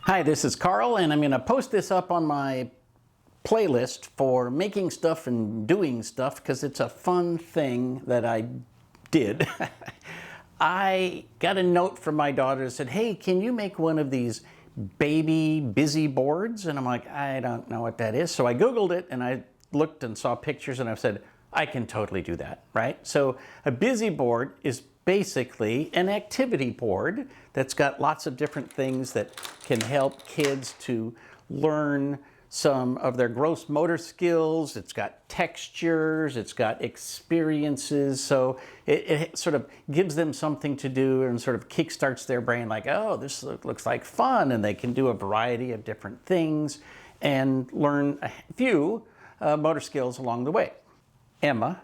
Hi, this is Carl, and I'm going to post this up on my playlist for making stuff and doing stuff because it's a fun thing that I did. I got a note from my daughter that said, "Hey, can you make one of these baby busy boards?" And I'm like, I don't know what that is. So I Googled it and I looked and saw pictures and I said, I can totally do that, right? So a busy board is basically an activity board that's got lots of different things that can help kids to learn some of their gross motor skills. It's got textures, it's got experiences, so it sort of gives them something to do and sort of kickstarts their brain like, oh, this looks like fun, and they can do a variety of different things and learn a few motor skills along the way. Emma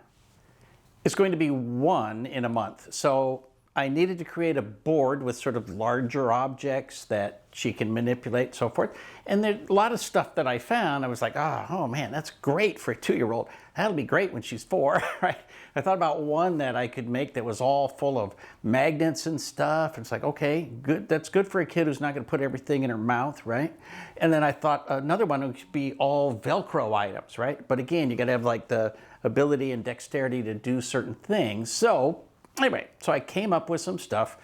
is going to be 1 in a month, so I needed to create a board with sort of larger objects that she can manipulate and so forth. And there's a lot of stuff that I found. I was like, oh man, that's great for a 2-year-old. That'll be great when she's 4, right? I thought about one that I could make that was all full of magnets and stuff. It's like, okay, good. That's good for a kid who's not going to put everything in her mouth, right? And then I thought another one would be all Velcro items, right? But again, you got to have like the ability and dexterity to do certain things. So anyway, so I came up with some stuff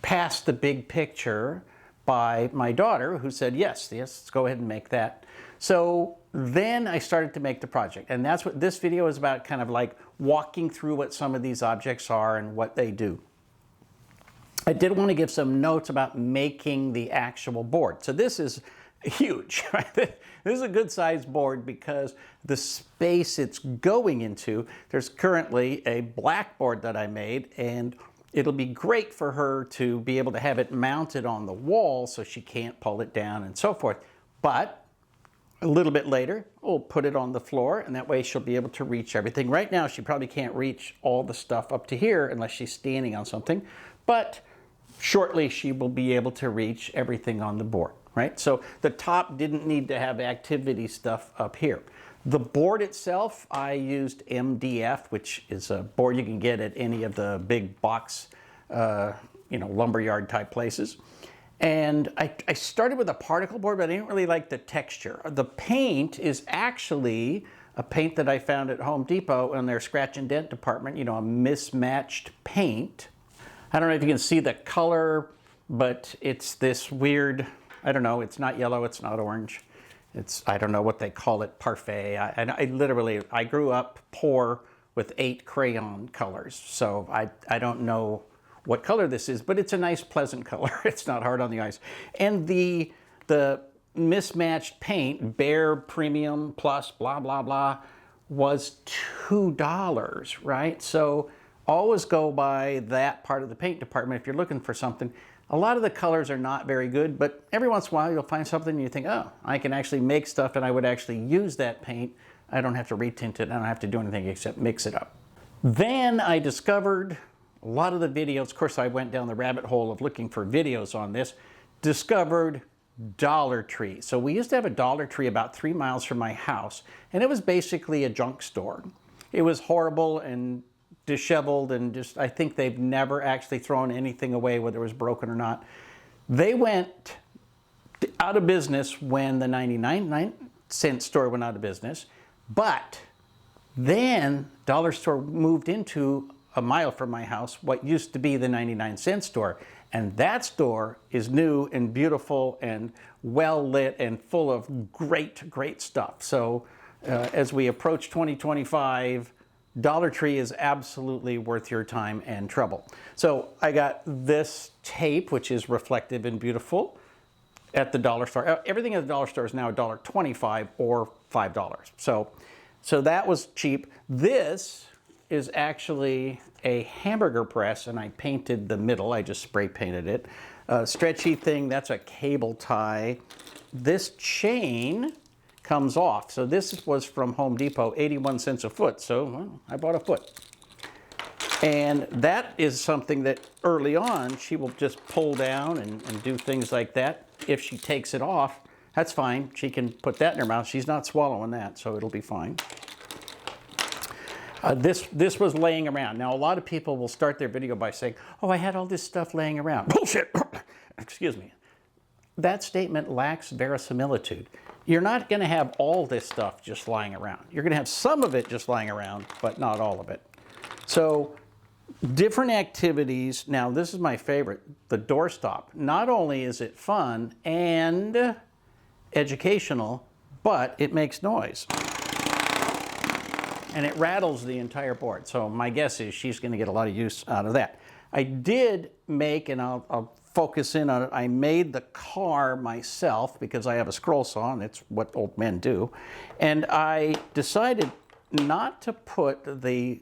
past the big picture by my daughter, who said, yes, let's go ahead and make that. So then I started to make the project, and that's what this video is about, kind of like walking through what some of these objects are and what they do. I did want to give some notes about making the actual board. So this is huge, right? This is a good sized board because the space it's going into, there's currently a blackboard that I made, and it'll be great for her to be able to have it mounted on the wall so she can't pull it down and so forth. But a little bit later, we'll put it on the floor, and that way she'll be able to reach everything. Right now, she probably can't reach all the stuff up to here unless she's standing on something, but shortly she will be able to reach everything on the board. Right? So the top didn't need to have activity stuff up here. The board itself, I used MDF, which is a board you can get at any of the big box, lumberyard type places. And I started with a particle board, but I didn't really like the texture. The paint is actually a paint that I found at Home Depot in their scratch and dent department, a mismatched paint. I don't know if you can see the color, but it's this weird, I don't know, it's not yellow, it's not orange. I don't know what they call it, parfait. I grew up poor with 8 crayon colors. So I don't know what color this is, but it's a nice, pleasant color. It's not hard on the eyes. And the mismatched paint, Bear Premium Plus, blah, blah, blah, was $2, right? So always go by that part of the paint department if you're looking for something. A lot of the colors are not very good, but every once in a while you'll find something and you think, oh, I can actually make stuff and I would actually use that paint. I don't have to retint it. I don't have to do anything except mix it up. Then I discovered a lot of the videos. Of course, I went down the rabbit hole of looking for videos on this. Discovered DollarTree. So we used to have a DollarTree about 3 miles from my house, and it was basically a junk store. It was horrible and disheveled, and just, I think they've never actually thrown anything away, whether it was broken or not. They went out of business when the 99-cent store went out of business, but then Dollar Store moved into a mile from my house what used to be the 99-cent store, and that store is new and beautiful and well lit and full of great stuff. So as we approach 2025, DollarTree is absolutely worth your time and trouble. So I got this tape, which is reflective and beautiful, at the dollar store. Everything at the dollar store is now $1.25 or $5. So that was cheap. This is actually a hamburger press, and I painted the middle. I just spray painted it. Stretchy thing, that's a cable tie. This chain comes off. So this was from Home Depot, 81 cents a foot. So well, I bought a foot. And that is something that early on she will just pull down and do things like that. If she takes it off, that's fine. She can put that in her mouth. She's not swallowing that, so it'll be fine. This was laying around. Now, a lot of people will start their video by saying, oh, I had all this stuff laying around. Bullshit! Excuse me. that statement lacks verisimilitude. You're not going to have all this stuff just lying around. You're going to have some of it just lying around, but not all of it. So different activities. Now, this is my favorite, the doorstop. Not only is it fun and educational, but it makes noise. And it rattles the entire board. So my guess is she's going to get a lot of use out of that. I did make, and I'll focus in on it, I made the car myself because I have a scroll saw and it's what old men do. And I decided not to put the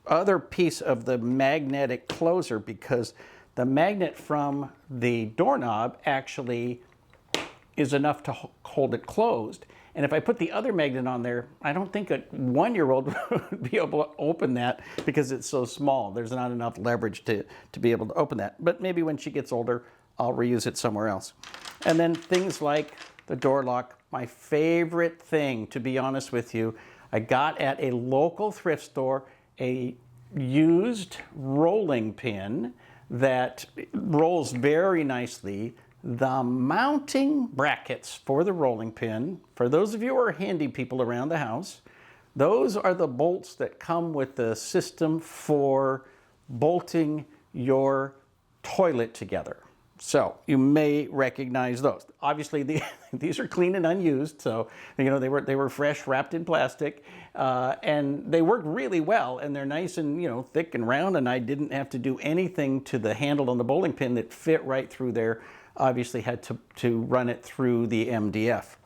other piece of the magnetic closer because the magnet from the doorknob actually is enough to hold it closed. And if I put the other magnet on there, I don't think a one-year-old would be able to open that because it's so small. There's not enough leverage to be able to open that. But maybe when she gets older, I'll reuse it somewhere else. And then things like the door lock. My favorite thing, to be honest with you, I got at a local thrift store a used rolling pin that rolls very nicely. The mounting brackets for the rolling pin, for those of you who are handy people around the house, those are the bolts that come with the system for bolting your toilet together. So you may recognize those. Obviously, these are clean and unused, so you know they were fresh, wrapped in plastic, and they work really well. And they're nice and thick and round. And I didn't have to do anything to the handle on the bowling pin that fit right through there. Obviously, had to run it through the MDF.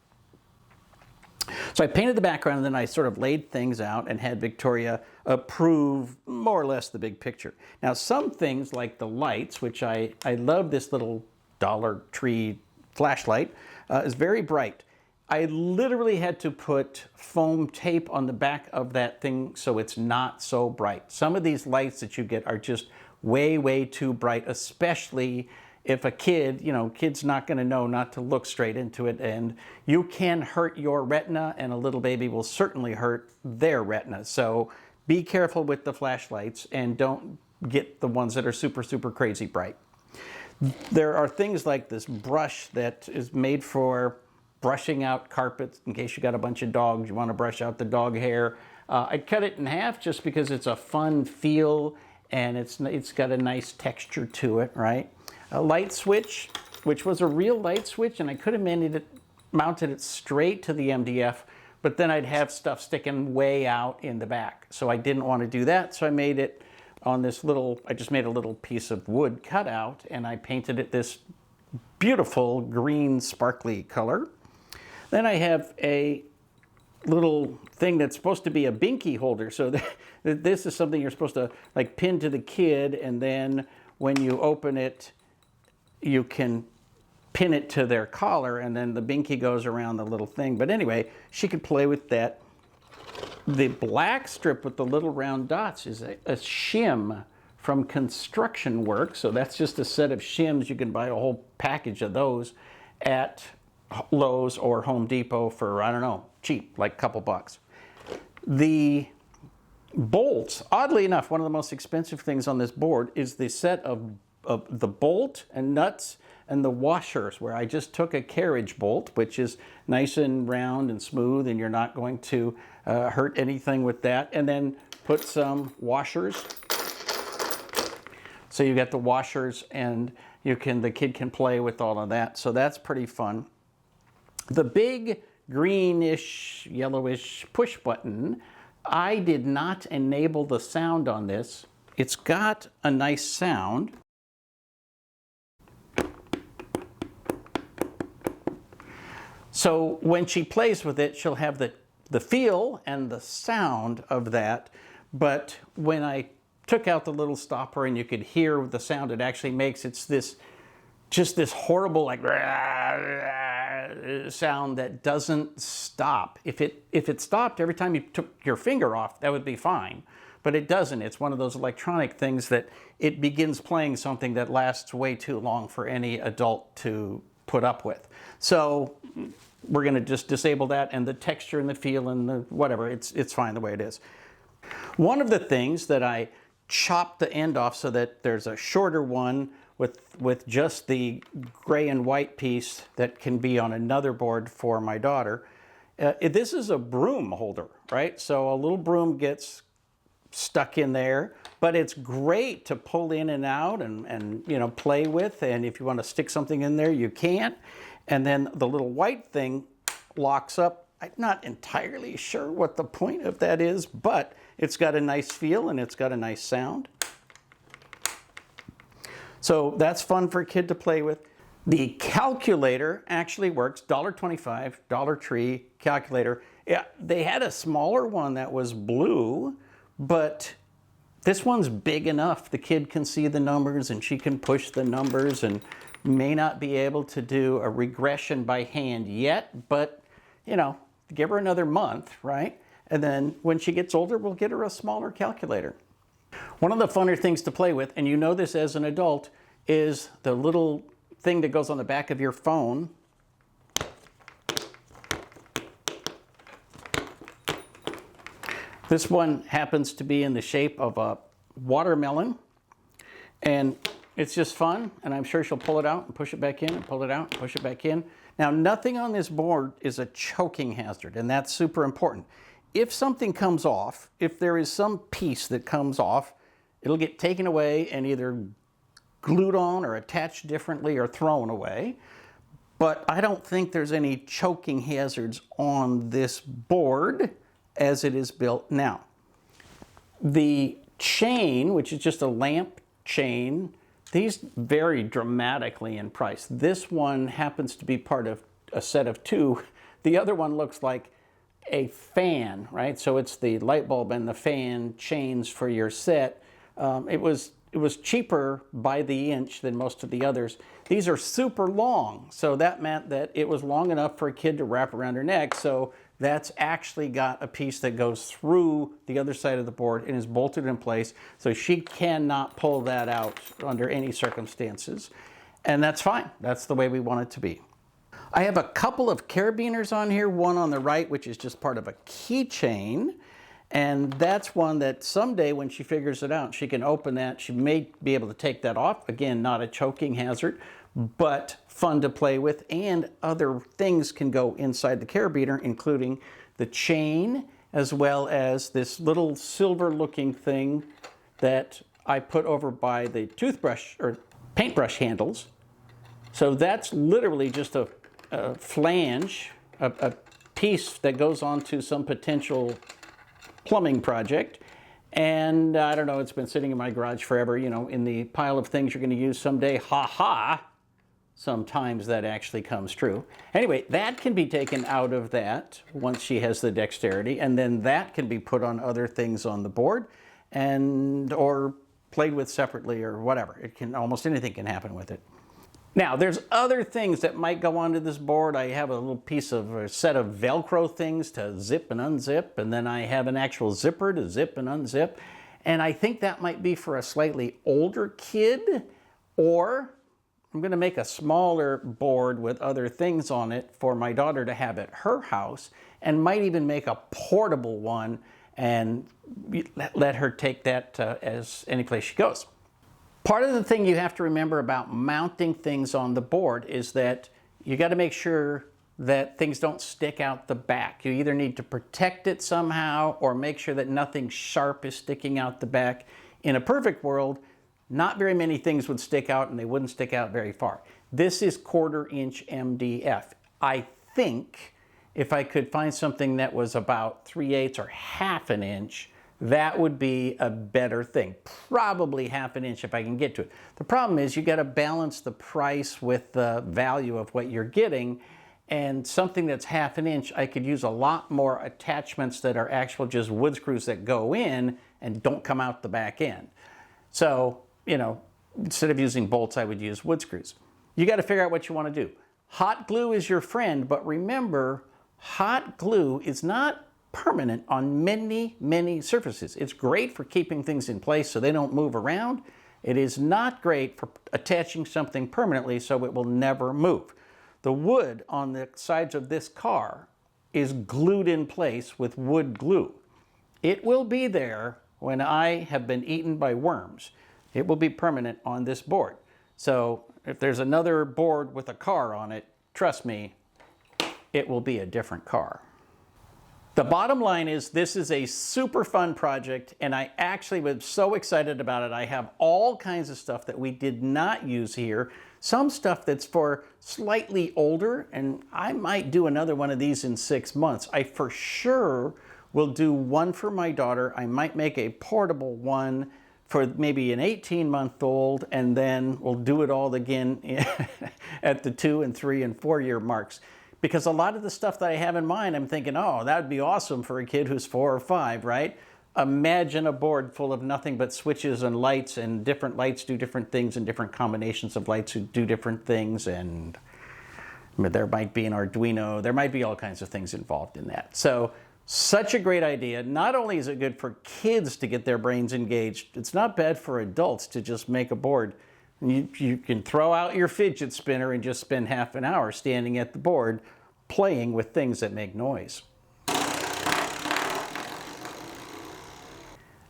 So I painted the background, and then I sort of laid things out and had Victoria approve more or less the big picture. Now, some things like the lights, which I love this little DollarTree flashlight, is very bright. I literally had to put foam tape on the back of that thing so it's not so bright. Some of these lights that you get are just way, way too bright, especially if a kid's not going to know not to look straight into it, and you can hurt your retina, and a little baby will certainly hurt their retina. So be careful with the flashlights and don't get the ones that are super, super crazy bright. There are things like this brush that is made for brushing out carpets in case you got a bunch of dogs, you want to brush out the dog hair. I cut it in half just because it's a fun feel and it's got a nice texture to it, right? A light switch, which was a real light switch, and I could have mounted it straight to the MDF, but then I'd have stuff sticking way out in the back. So I didn't want to do that, so I made it on this I just made a little piece of wood cutout, and I painted it this beautiful green sparkly color. Then I have a little thing that's supposed to be a binky holder. So this is something you're supposed to like pin to the kid, and then when you open it, you can pin it to their collar, and then the binky goes around the little thing. But anyway, she could play with that. The black strip with the little round dots is a shim from Construction Work. So that's just a set of shims. You can buy a whole package of those at Lowe's or Home Depot for, I don't know, cheap, like a couple bucks. The bolts, oddly enough, one of the most expensive things on this board is the set of the bolt and nuts and the washers, where I just took a carriage bolt, which is nice and round and smooth, and you're not going to hurt anything with that, and then put some washers. So you get the washers, and the kid can play with all of that. So that's pretty fun. The big greenish, yellowish push button, I did not enable the sound on this. It's got a nice sound. So when she plays with it, she'll have the feel and the sound of that. But when I took out the little stopper and you could hear the sound it actually makes, it's just this horrible like sound that doesn't stop. If it stopped every time you took your finger off, that would be fine. But it doesn't. It's one of those electronic things that it begins playing something that lasts way too long for any adult to put up with. So we're going to just disable that, and the texture and the feel and the whatever, it's fine the way it is. One of the things that I chopped the end off so that there's a shorter one with just the gray and white piece that can be on another board for my daughter. This is a broom holder, right? So a little broom gets stuck in there, but it's great to pull in and out and you know, play with. And if you want to stick something in there, you can. And then the little white thing locks up. I'm not entirely sure what the point of that is, but it's got a nice feel and it's got a nice sound. So that's fun for a kid to play with. The calculator actually works, $1.25, DollarTree calculator. Yeah, they had a smaller one that was blue, but this one's big enough. The kid can see the numbers and she can push the numbers, and may not be able to do a regression by hand yet, but you know, give her another month, right? And then when she gets older, we'll get her a smaller calculator. One of the funner things to play with, and you know this as an adult, is the little thing that goes on the back of your phone. This one happens to be in the shape of a watermelon, and it's just fun, and I'm sure she'll pull it out and push it back in and pull it out and push it back in. Now, nothing on this board is a choking hazard, and that's super important. If something comes off, if there is some piece that comes off, it'll get taken away and either glued on or attached differently or thrown away. But I don't think there's any choking hazards on this board as it is built now. The chain, which is just a lamp chain, these vary dramatically in price. This one happens to be part of a set of two. The other one looks like a fan, right? So it's the light bulb and the fan chains for your set. It was cheaper by the inch than most of the others. These are super long, so that meant that it was long enough for a kid to wrap around her neck. So that's actually got a piece that goes through the other side of the board and is bolted in place, so she cannot pull that out under any circumstances. And that's fine. That's the way we want it to be. I have a couple of carabiners on here, one on the right, which is just part of a keychain. And that's one that someday when she figures it out, she can open that. She may be able to take that off. Again, not a choking hazard, but fun to play with. And other things can go inside the carabiner, including the chain, as well as this little silver looking thing that I put over by the toothbrush or paintbrush handles. So that's literally just a flange, a piece that goes onto some potential plumbing project. And I don't know, it's been sitting in my garage forever, you know, in the pile of things you're going to use someday. Ha ha! Sometimes that actually comes true. Anyway, that can be taken out of that once she has the dexterity, and then that can be put on other things on the board and or played with separately or whatever. It can, almost anything can happen with it. Now, there's other things that might go onto this board. I have a little piece of a set of Velcro things to zip and unzip, and then I have an actual zipper to zip and unzip. And I think that might be for a slightly older kid, or I'm going to make a smaller board with other things on it for my daughter to have at her house, and might even make a portable one and let her take that as any place she goes. Part of the thing you have to remember about mounting things on the board is that you got to make sure that things don't stick out the back. You either need to protect it somehow or make sure that nothing sharp is sticking out the back. In a perfect world, not very many things would stick out, and they wouldn't stick out very far. This is 1/4 inch MDF. I think if I could find something that was about 3/8 or 1/2 an inch, that would be a better thing. Probably 1/2 an inch if I can get to it. The problem is you got to balance the price with the value of what you're getting, and something that's 1/2 an inch, I could use a lot more attachments that are actual just wood screws that go in and don't come out the back end. So, you know, instead of using bolts, I would use wood screws. You got to figure out what you want to do. Hot glue is your friend, but remember, hot glue is not permanent on many, many surfaces. It's great for keeping things in place so they don't move around. It is not great for attaching something permanently so it will never move. The wood on the sides of this car is glued in place with wood glue. It will be there when I have been eaten by worms. It will be permanent on this board. So if there's another board with a car on it, trust me, it will be a different car. The bottom line is this is a super fun project, and I actually was so excited about it. I have all kinds of stuff that we did not use here. Some stuff that's for slightly older, and I might do another one of these in 6 months. I for sure will do one for my daughter. I might make a portable one for maybe an 18-month-old, and then we'll do it all again at the 2 and 3 and 4 year marks. Because a lot of the stuff that I have in mind, I'm thinking, oh, that would be awesome for a kid who's 4 or 5, right? Imagine a board full of nothing but switches and lights, and different lights do different things, and different combinations of lights do different things, and there might be an Arduino, there might be all kinds of things involved in that. So, such a great idea. Not only is it good for kids to get their brains engaged, it's not bad for adults to just make a board. You can throw out your fidget spinner and just spend half an hour standing at the board playing with things that make noise.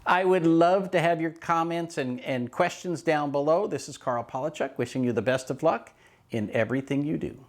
I would love to have your comments and questions down below. This is Carl Polachuk wishing you the best of luck in everything you do.